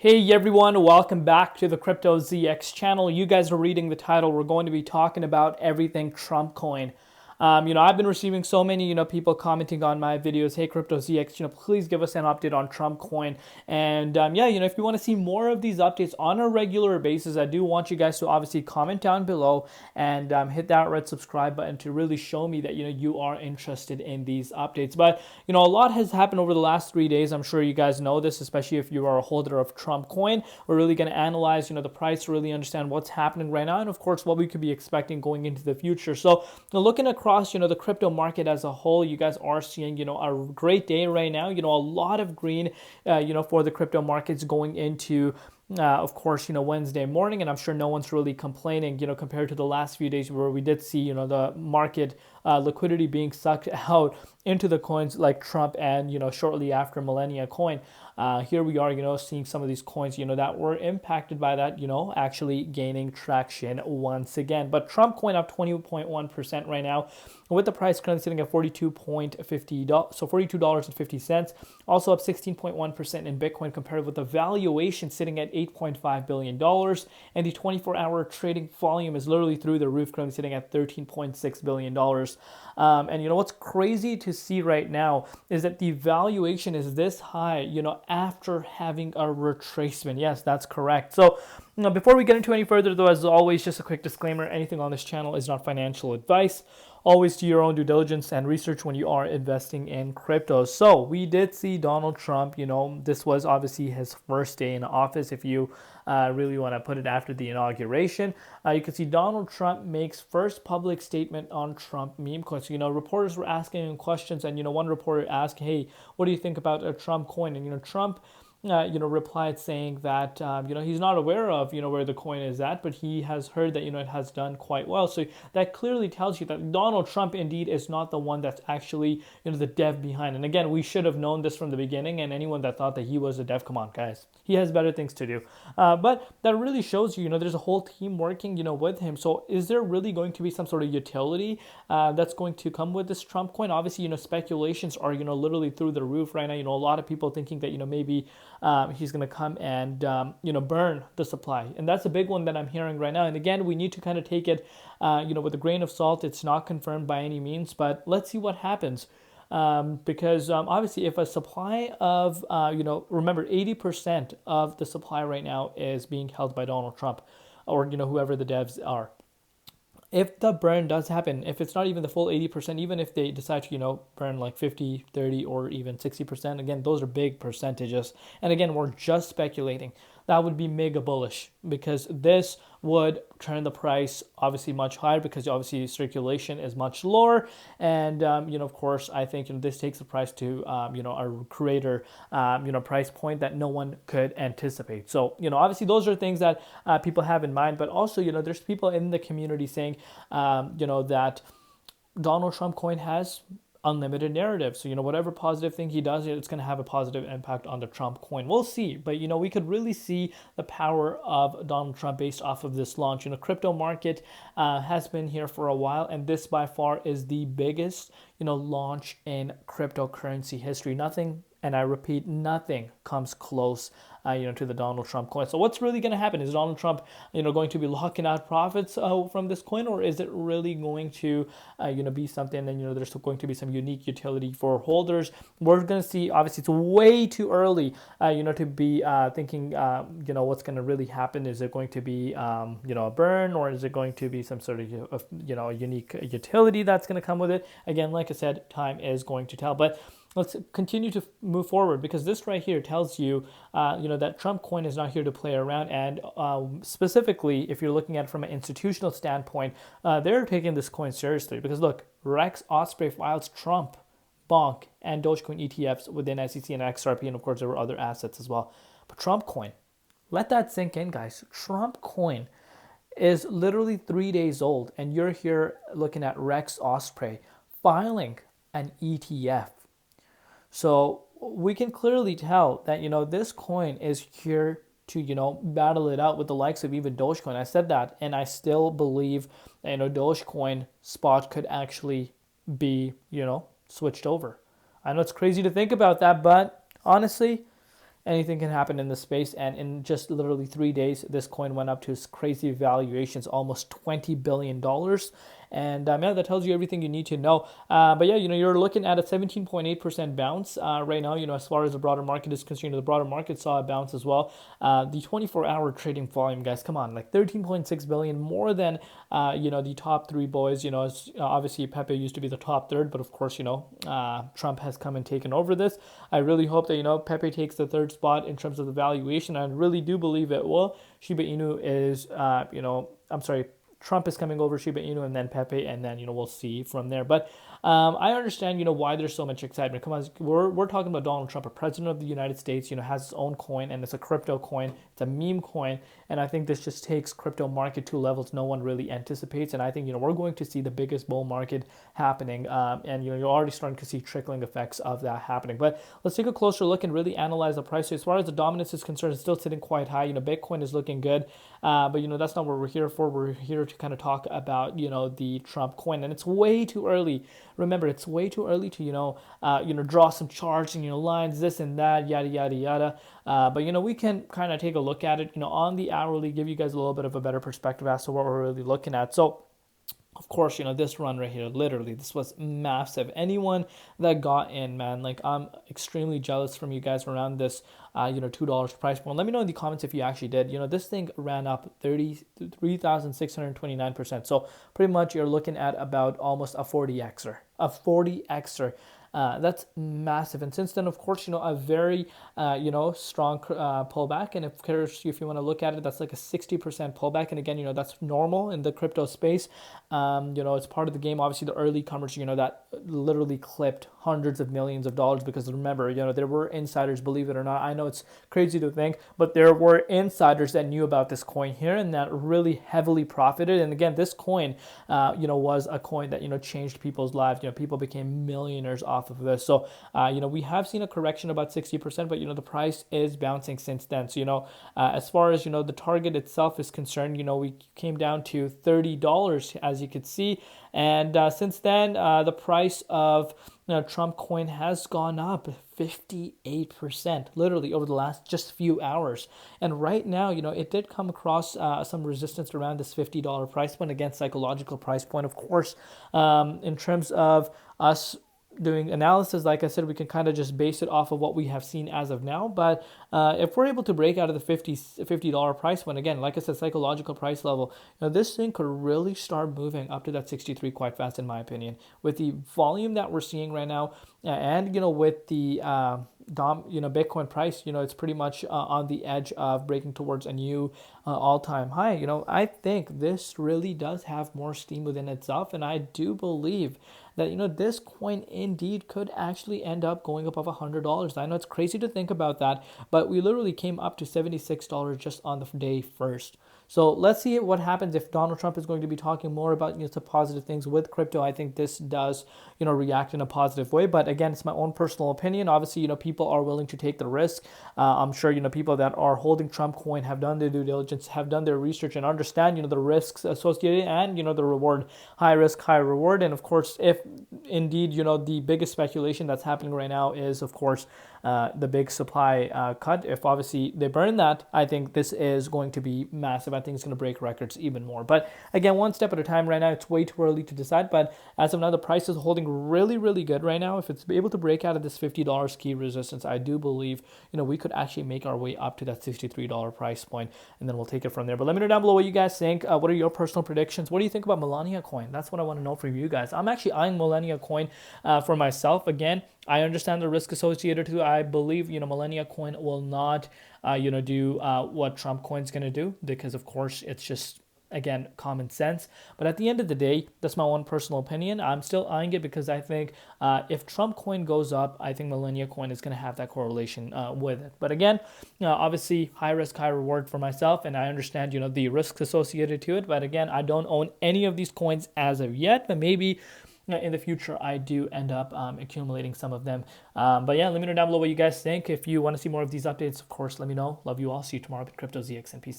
Hey everyone, welcome back to the Crypto ZX channel. You guys are reading the title. We're going to be talking about everything Trump coin. I've been receiving so many, people commenting on my videos. Hey, Crypto ZX, please give us an update on Trump coin. And if you want to see more of these updates on a regular basis, I do want you guys to obviously comment down below and hit that red subscribe button to really show me that, you are interested in these updates. But, a lot has happened over the last 3 days. I'm sure you guys know this, especially if you are a holder of Trump coin. We're really going to analyze, the price to really understand what's happening right now and, of course, what we could be expecting going into the future. So, looking across, the crypto market as a whole, you guys are seeing, a great day right now. A lot of green, for the crypto markets going into of course, Wednesday morning, and I'm sure no one's really complaining, compared to the last few days where we did see, the market liquidity being sucked out into the coins like Trump and, shortly after Millennia coin. Here we are, seeing some of these coins, that were impacted by that, actually gaining traction once again. But Trump coin up 20.1% right now, with the price currently sitting at $42.50, so $42.50. Also up 16.1% in Bitcoin compared with the valuation sitting at $8.5 billion. And the 24-hour trading volume is literally through the roof, currently sitting at $13.6 billion. And what's crazy to see right now is that the valuation is this high, after having a retracement. Yes, that's correct. So, before we get into any further, though, as always, just a quick disclaimer, anything on this channel is not financial advice. Always do your own due diligence and research when you are investing in crypto. So we did see Donald Trump, this was obviously his first day in office. If you really want to put it after the inauguration, you can see Donald Trump makes first public statement on Trump meme coins. Reporters were asking him questions, and, one reporter asked, hey, what do you think about a Trump coin? And, Trump replied saying that, he's not aware of, where the coin is at, but he has heard that, it has done quite well. So that clearly tells you that Donald Trump indeed is not the one that's actually, the dev behind. And again, we should have known this from the beginning, and anyone that thought that he was a dev, come on, guys. He has better things to do. But that really shows you, there's a whole team working, with him. So is there really going to be some sort of utility that's going to come with this Trump coin? Obviously, speculations are, literally through the roof right now. A lot of people thinking that, maybe he's going to come and, burn the supply. And that's a big one that I'm hearing right now. And again, we need to kind of take it, with a grain of salt. It's not confirmed by any means, but let's see what happens. Because obviously if a supply of, remember 80% of the supply right now is being held by Donald Trump or, whoever the devs are. If the burn does happen, if it's not even the full 80%, even if they decide to, burn like 50, 30, or even 60%, again, those are big percentages. And again, we're just speculating. That would be mega bullish because this would turn the price obviously much higher because obviously circulation is much lower. And, of course, I think this takes the price to, a greater, price point that no one could anticipate. So, obviously those are things that people have in mind. But also, there's people in the community saying, that Donald Trump coin has unlimited narrative. So, whatever positive thing he does, it's going to have a positive impact on the Trump coin. We'll see. But, we could really see the power of Donald Trump based off of this launch. Crypto market has been here for a while, and this by far is the biggest, launch in cryptocurrency history. Nothing, and I repeat, nothing comes close, to the Donald Trump coin. So what's really going to happen? Is Donald Trump, going to be locking out profits from this coin, or is it really going to, be something? And there's going to be some unique utility for holders. We're going to see. Obviously, it's way too early, to be thinking, what's going to really happen. Is it going to be, a burn, or is it going to be some sort of, a unique utility that's going to come with it? Again, like I said, time is going to tell. But let's continue to move forward because this right here tells you, that Trump coin is not here to play around. And specifically, if you're looking at it from an institutional standpoint, they're taking this coin seriously because look, Rex Osprey files Trump, Bonk, and Dogecoin ETFs within SEC and XRP, and of course there were other assets as well. But Trump coin, let that sink in, guys. Trump coin is literally 3 days old, and you're here looking at Rex Osprey filing an ETF. So we can clearly tell that, this coin is here to, battle it out with the likes of even Dogecoin. I said that, and I still believe that, Dogecoin spot could actually be, switched over. I know it's crazy to think about that, but honestly, anything can happen in this space. And in just literally 3 days, this coin went up to crazy valuations, almost $20 billion. And yeah, that tells you everything you need to know. But yeah, you're looking at a 17.8% bounce right now. As far as the broader market is concerned, the broader market saw a bounce as well. The 24-hour trading volume, guys, come on, like 13.6 billion, more than the top three boys. Obviously Pepe used to be the top third, but of course, Trump has come and taken over this. I really hope that Pepe takes the third spot in terms of the valuation. I really do believe it will. Shiba Inu is, I'm sorry, Trump is coming over Shiba Inu and then Pepe, and then we'll see from there. But I understand why there's so much excitement. Come on, we're talking about Donald Trump, a president of the United States. Has his own coin, and it's a crypto coin. It's a meme coin, and I think this just takes crypto market to levels no one really anticipates. And I think we're going to see the biggest bull market happening, and you're already starting to see trickling effects of that happening. But let's take a closer look and really analyze the price. So as far as the dominance is concerned, it's still sitting quite high. Bitcoin is looking good, but that's not what we're here for. We're here to kind of talk about the Trump coin, and it's way too early. Remember, it's way too early to draw some charts and lines, this and that, yada yada yada. But we can kind of take a look at it on the hourly, give you guys a little bit of a better perspective as to what we're really looking at. So of course, this run right here, literally, this was massive. Anyone that got in, man, like, I'm extremely jealous from you guys around this, $2 price point. Let me know in the comments if you actually did. This thing ran up 33,629%. So pretty much you're looking at about almost a 40xer. A 40xer. That's massive. And since then, of course, a very, strong pullback. And of course, if you want to look at it, that's like a 60% pullback. And again, that's normal in the crypto space. It's part of the game. Obviously, the early comers, that literally clipped hundreds of millions of dollars, because remember, there were insiders, believe it or not. I know it's crazy to think, but there were insiders that knew about this coin here and that really heavily profited. And again, this coin, was a coin that, changed people's lives. People became millionaires off of this. So, we have seen a correction about 60%, but, the price is bouncing since then. So, as far as, the target itself is concerned, we came down to $30, as you could see. And since then, the price of Trump coin has gone up 58%, literally over the last just few hours. And right now, it did come across some resistance around this $50 price point, again, psychological price point. Of course, in terms of us doing analysis, like I said, we can kind of just base it off of what we have seen as of now. But if we're able to break out of the $50 price point, again, like I said, psychological price level, this thing could really start moving up to that 63 quite fast, in my opinion, with the volume that we're seeing right now, and with the Bitcoin price, it's pretty much on the edge of breaking towards a new all-time high. I think this really does have more steam within itself, and I do believe that this coin indeed could actually end up going above $100. I know it's crazy to think about that, but we literally came up to $76 just on the day first. So let's see what happens if Donald Trump is going to be talking more about some positive things with crypto. I think this does react in a positive way. But again, it's my own personal opinion. Obviously, people are willing to take the risk. I'm sure people that are holding Trump coin have done their due diligence, have done their research, and understand the risks associated and the reward. High risk, high reward. And of course, if indeed the biggest speculation that's happening right now is, of course, the big supply cut. If obviously they burn that, I think this is going to be massive. I think it's going to break records even more. But again, one step at a time. Right now, it's way too early to decide. But as of now, the price is holding really, really good right now. If it's able to break out of this $50 key resistance, I do believe we could actually make our way up to that $63 price point, and then we'll take it from there. But let me know down below what you guys think. What are your personal predictions? What do you think about Melania coin? That's what I want to know from you guys. I'm actually eyeing Melania coin for myself. Again, I understand the risk associated to it. I believe Melania coin will not do what Trump coin's going to do, because of course it's just, again, common sense. But at the end of the day, that's my own personal opinion. I'm still eyeing it because I think if Trump coin goes up, I think Melania coin is going to have that correlation with it. But again, obviously, high risk, high reward for myself, and I understand the risks associated to it. But again, I don't own any of these coins as of yet, but maybe in the future I do end up accumulating some of them. But yeah, let me know down below what you guys think. If you want to see more of these updates, of course, let me know. Love you all. See you tomorrow with Crypto ZX, and peace out.